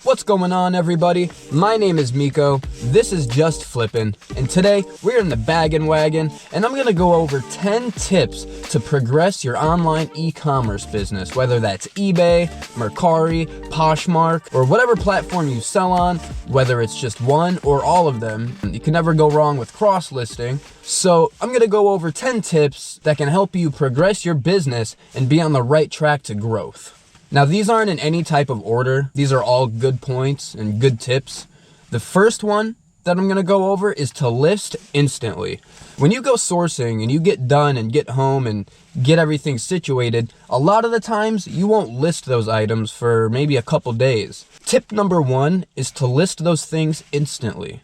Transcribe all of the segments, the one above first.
What's going on, everybody? My name is Miko, this is Just Flippin', and today we're in the baggin' wagon, and I'm gonna go over 10 tips to progress your online e-commerce business, whether that's eBay, Mercari, Poshmark, or whatever platform you sell on, whether it's just one or all of them. You can never go wrong with cross-listing. So I'm gonna go over 10 tips that can help you progress your business and be on the right track to growth. Now, these aren't in any type of order. These are all good points and good tips. The first one that I'm gonna go over is to list instantly. When you go sourcing and you get done and get home and get everything situated, a lot of the times you won't list those items for maybe a couple days. Tip number one is to list those things instantly.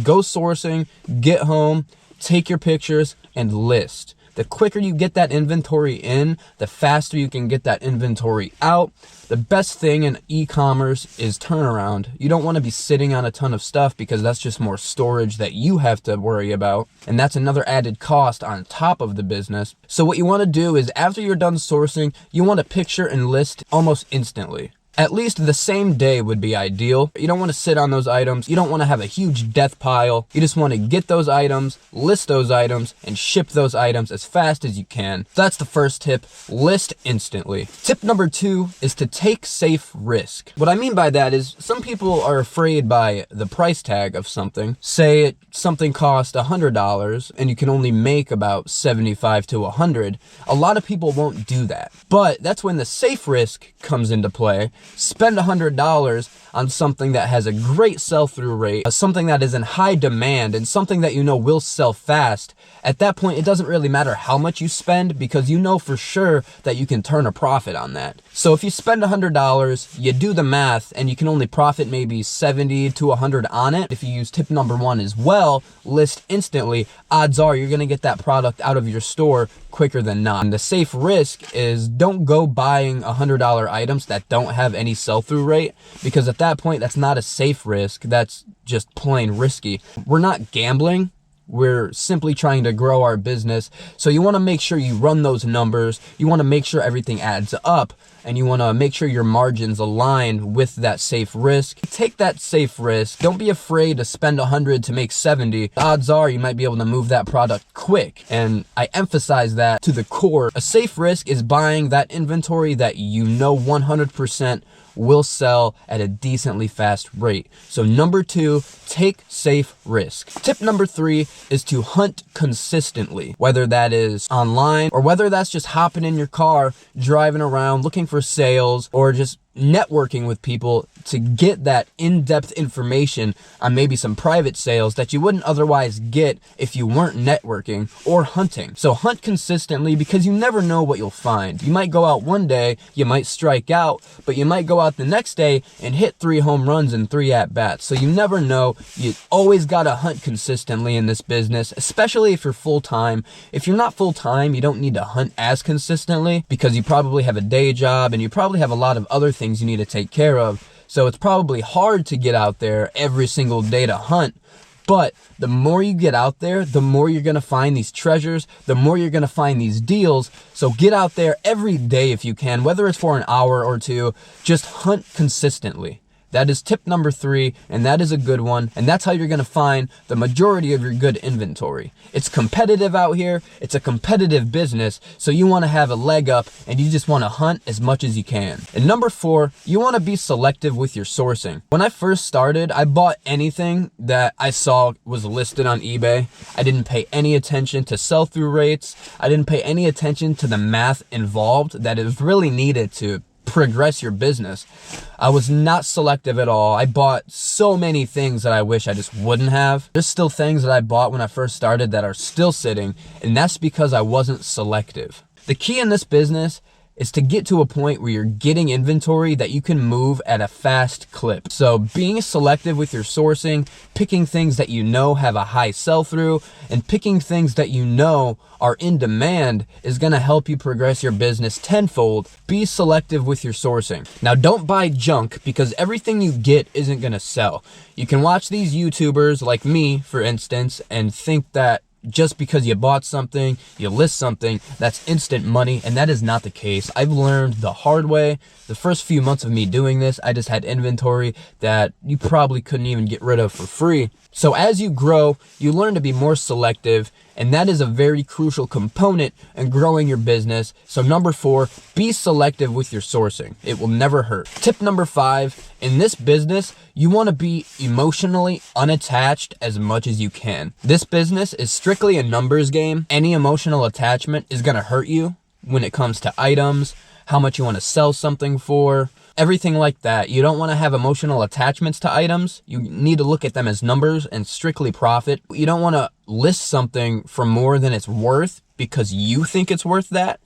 Go sourcing, get home, take your pictures, and list. The quicker you get that inventory in, the faster you can get that inventory out. The best thing in e-commerce is turnaround. You don't want to be sitting on a ton of stuff because that's just more storage that you have to worry about. And that's another added cost on top of the business. So what you want to do is after you're done sourcing, you want to picture and list almost instantly. At least the same day would be ideal. You don't want to sit on those items. You don't want to have a huge death pile. You just want to get those items, list those items, and ship those items as fast as you can. That's the first tip, list instantly. Tip number two is to take safe risk. What I mean by that is some people are afraid by the price tag of something. Say something costs $100 and you can only make about 75 to 100. A lot of people won't do that. But that's when the safe risk comes into play. Spend $100 on something that has a great sell-through rate, something that is in high demand, and something that you know will sell fast. At that point, it doesn't really matter how much you spend because you know for sure that you can turn a profit on that. So if you spend $100, you do the math, and you can only profit maybe 70 to 100 on it. If you use tip number one as well, list instantly, odds are you're gonna get that product out of your store quicker than not. And the safe risk is don't go buying $100 items that don't have any sell-through rate, because at that point, that's not a safe risk. That's just plain risky. We're not gambling. We're simply trying to grow our business. So you want to make sure you run those numbers. You want to make sure everything adds up, and you want to make sure your margins align with that safe risk. Take that safe risk. Don't be afraid to spend 100 to make 70. Odds are you might be able to move that product quick. And I emphasize that to the core. A safe risk is buying that inventory that you know 100% will sell at a decently fast rate. So number two, take safe risk. Tip number three is to hunt consistently, whether that is online or whether that's just hopping in your car, driving around, looking for sales, or just networking with people to get that in-depth information on maybe some private sales that you wouldn't otherwise get if you weren't networking or hunting. So hunt consistently because you never know what you'll find. You might go out one day, you might strike out, but you might go out the next day and hit 3 home runs and 3 at-bats. So you never know. You always gotta hunt consistently in this business, especially if you're full-time. If you're not full-time, you don't need to hunt as consistently because you probably have a day job and you probably have a lot of other things you need to take care of. So it's probably hard to get out there every single day to hunt. But the more you get out there, the more you're going to find these treasures, the more you're going to find these deals. So get out there every day if you can, whether it's for an hour or two, just hunt consistently. That is tip number three, and that is a good one, and that's how you're gonna find the majority of your good inventory. It's competitive out here, it's a competitive business, so you wanna have a leg up, and you just wanna hunt as much as you can. And number four, you wanna be selective with your sourcing. When I first started, I bought anything that I saw was listed on eBay. I didn't pay any attention to sell-through rates. I didn't pay any attention to the math involved that is really needed to progress your business. I was not selective at all. I bought so many things that I wish I just wouldn't have. There's still things that I bought when I first started that are still sitting, and that's because I wasn't selective. The key in this business is to get to a point where you're getting inventory that you can move at a fast clip. So being selective with your sourcing, picking things that you know have a high sell-through, and picking things that you know are in demand is gonna help you progress your business tenfold. Be selective with your sourcing. Now, don't buy junk because everything you get isn't gonna sell. You can watch these YouTubers like me, for instance, and think that just because you bought something, you list something, that's instant money, and that is not the case. I've learned the hard way. The first few months of me doing this, I just had inventory that you probably couldn't even get rid of for free. So as you grow, you learn to be more selective, and that is a very crucial component in growing your business. So number 4, be selective with your sourcing. It will never hurt. Tip number 5, in this business, you want to be emotionally unattached as much as you can. This business is strictly a numbers game. Any emotional attachment is going to hurt you when it comes to items, how much you want to sell something for, everything like that. You don't want to have emotional attachments to items. You need to look at them as numbers and strictly profit. You don't want to list something for more than it's worth because you think it's worth that.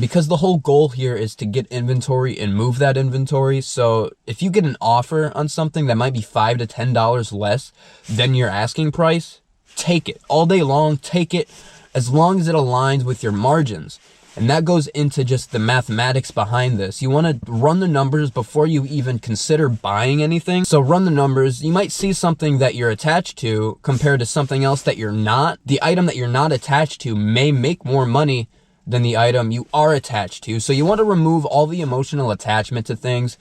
Because the whole goal here is to get inventory and move that inventory. So if you get an offer on something that might be $5 to $10 less than your asking price, take it all day long. Take it as long as it aligns with your margins. And that goes into just the mathematics behind this. You want to run the numbers before you even consider buying anything. So run the numbers. You might see something that you're attached to compared to something else that you're not. The item that you're not attached to may make more money than the item you are attached to. So you want to remove all the emotional attachment to things,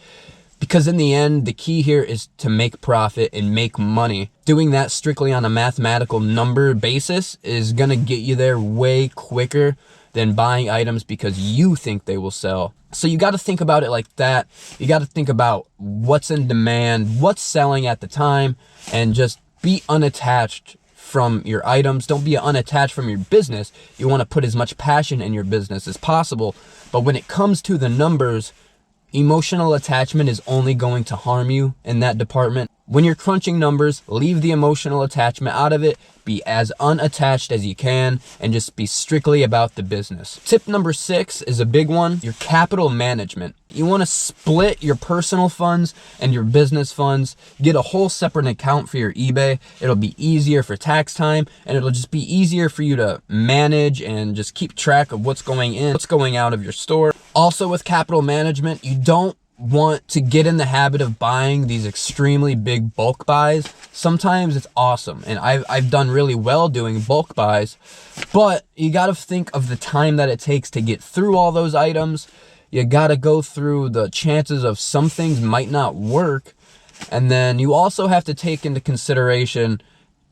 because in the end, the key here is to make profit and make money. Doing that strictly on a mathematical number basis is going to get you there way quicker than buying items because you think they will sell. So you got to think about it like that. You got to think about what's in demand, what's selling at the time, and just be unattached from your items. Don't be unattached from your business. You want to put as much passion in your business as possible. But when it comes to the numbers, emotional attachment is only going to harm you in that department. When you're crunching numbers, leave the emotional attachment out of it. Be as unattached as you can and just be strictly about the business. Tip number 6 is a big one, your capital management. You want to split your personal funds and your business funds. Get a whole separate account for your eBay. It'll be easier for tax time, and it'll just be easier for you to manage and just keep track of what's going in, what's going out of your store. Also with capital management, you don't want to get in the habit of buying these extremely big bulk buys. Sometimes it's awesome, and I've done really well doing bulk buys, but you got to think of the time that it takes to get through all those items. You got to go through the chances of some things might not work, and then you also have to take into consideration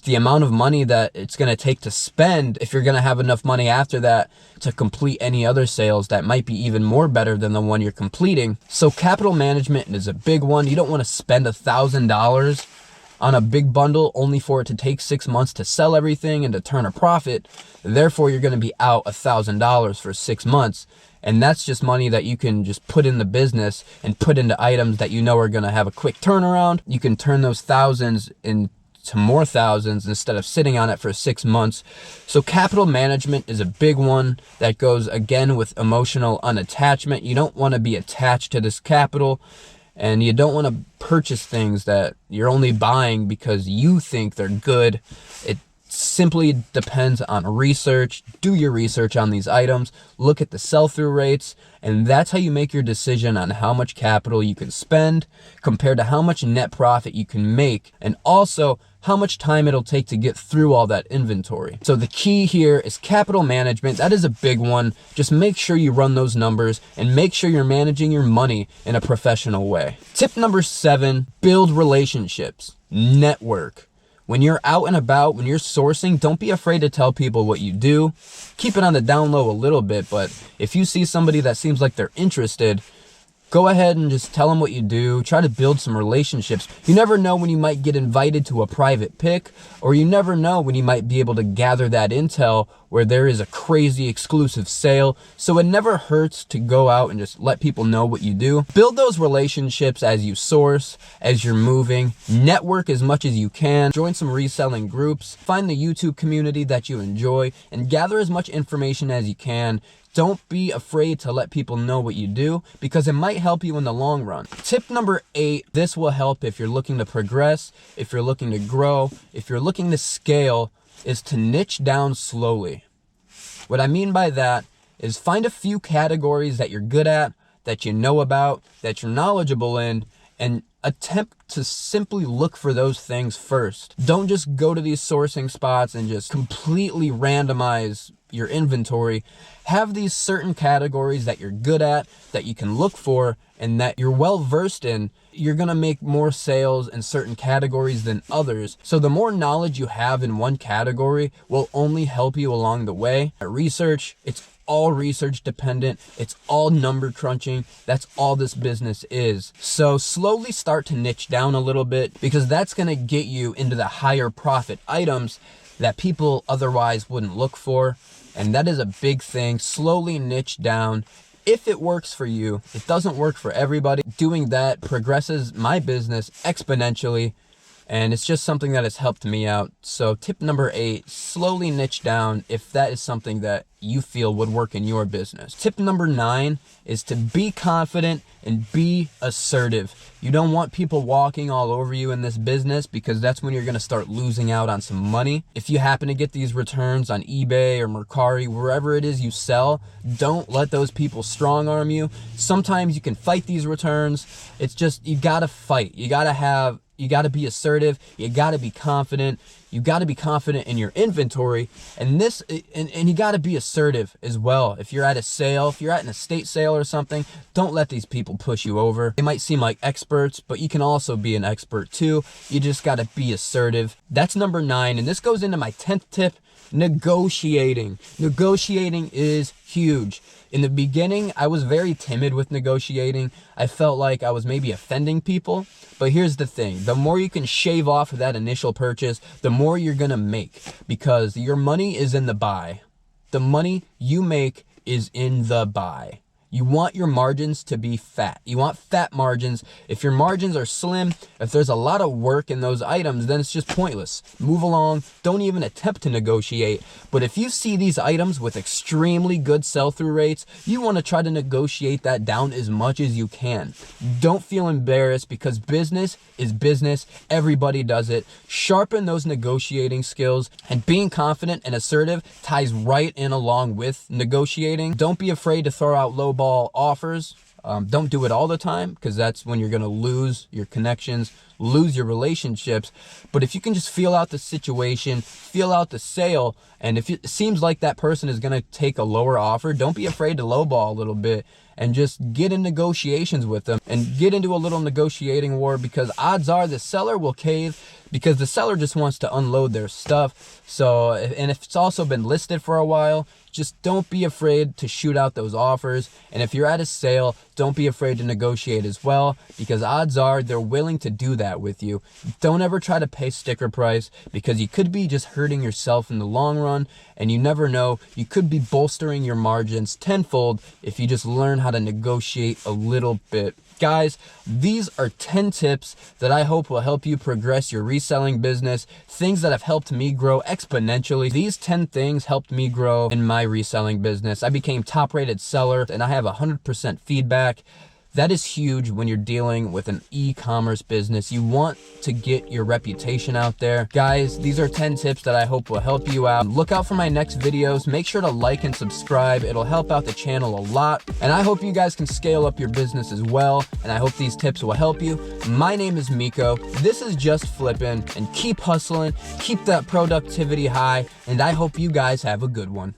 the amount of money that it's going to take to spend if you're going to have enough money after that to complete any other sales that might be even more better than the one you're completing. So capital management is a big one. You don't want to spend $1,000 on a big bundle only for it to take 6 months to sell everything and to turn a profit. Therefore, you're going to be out $1,000 for 6 months. And that's just money that you can just put in the business and put into items that you know are going to have a quick turnaround. You can turn those thousands into more thousands instead of sitting on it for 6 months. So capital management is a big one that goes again with emotional unattachment. You don't want to be attached to this capital, and you don't want to purchase things that you're only buying because you think they're good. It simply depends on research. Do your research on these items, look at the sell-through rates, and that's how you make your decision on how much capital you can spend compared to how much net profit you can make, and also how much time it'll take to get through all that inventory. So the key here is capital management. That is a big one. Just make sure you run those numbers and make sure you're managing your money in a professional way. Tip number 7, build relationships, network. When you're out and about, when you're sourcing, don't be afraid to tell people what you do. Keep it on the down low a little bit, but if you see somebody that seems like they're interested, go ahead and just tell them what you do. Try to build some relationships. You never know when you might get invited to a private pick, or you never know when you might be able to gather that intel where there is a crazy exclusive sale. So it never hurts to go out and just let people know what you do. Build those relationships as you source, as you're moving. Network as much as you can. Join some reselling groups. Find the YouTube community that you enjoy and gather as much information as you can. Don't be afraid to let people know what you do because it might help you in the long run. Tip number 8, this will help if you're looking to progress, if you're looking to grow, if you're looking to scale, is to niche down slowly. What I mean by that is find a few categories that you're good at, that you know about, that you're knowledgeable in, and attempt to simply look for those things first. Don't just go to these sourcing spots and just completely randomize your inventory. Have these certain categories that you're good at, that you can look for, and that you're well versed in. You're gonna make more sales in certain categories than others. So the more knowledge you have in one category will only help you along the way. Research, it's all research dependent. It's all number crunching. That's all this business is. So slowly start to niche down a little bit, because that's gonna get you into the higher profit items that people otherwise wouldn't look for. And that is a big thing. Slowly niche down. If it works for you, it doesn't work for everybody. Doing that progresses my business exponentially, and it's just something that has helped me out. So tip number 8, slowly niche down if that is something that you feel would work in your business. Tip number 9 is to be confident and be assertive. You don't want people walking all over you in this business, because that's when you're gonna start losing out on some money. If you happen to get these returns on eBay or Mercari, wherever it is you sell, don't let those people strong arm you. Sometimes you can fight these returns. It's just, you gotta fight. You gotta be assertive. You gotta be confident. You gotta be confident in your inventory, and you gotta be assertive as well. If you're at a sale, if you're at an estate sale or something, don't let these people push you over. They might seem like experts, but you can also be an expert too. You just gotta be assertive. That's number 9, and this goes into my 10th tip, negotiating. Negotiating is huge. In the beginning, I was very timid with negotiating. I felt like I was maybe offending people. But here's the thing. The more you can shave off of that initial purchase, the more you're going to make, because your money is in the buy. The money you make is in the buy. You want your margins to be fat. You want fat margins. If your margins are slim, if there's a lot of work in those items, then it's just pointless. Move along. Don't even attempt to negotiate. But if you see these items with extremely good sell-through rates, you want to try to negotiate that down as much as you can. Don't feel embarrassed, because business is business. Everybody does it. Sharpen those negotiating skills, and being confident and assertive ties right in along with negotiating. Don't be afraid to throw out low ball offers. Don't do it all the time, because that's when you're going to lose your connections, lose your relationships. But if you can just feel out the situation, feel out the sale, and if it seems like that person is going to take a lower offer, don't be afraid to lowball a little bit and just get in negotiations with them and get into a little negotiating war, because odds are the seller will cave, because the seller just wants to unload their stuff. So, and if it's also been listed for a while, just don't be afraid to shoot out those offers. And if you're at a sale, don't be afraid to negotiate as well, because odds are they're willing to do that with you. Don't ever try to pay sticker price, because you could be just hurting yourself in the long run, and you never know, you could be bolstering your margins tenfold if you just learn how to negotiate a little bit. Guys, these are 10 tips that I hope will help you progress your reselling business, things that have helped me grow exponentially. These 10 things helped me grow in my reselling business. I became top-rated seller, and I have 100% feedback. That is huge when you're dealing with an e-commerce business. You want to get your reputation out there. Guys, these are 10 tips that I hope will help you out. Look out for my next videos. Make sure to like and subscribe. It'll help out the channel a lot. And I hope you guys can scale up your business as well. And I hope these tips will help you. My name is Miko. This is Just Flippin', and keep hustling, keep that productivity high, and I hope you guys have a good one.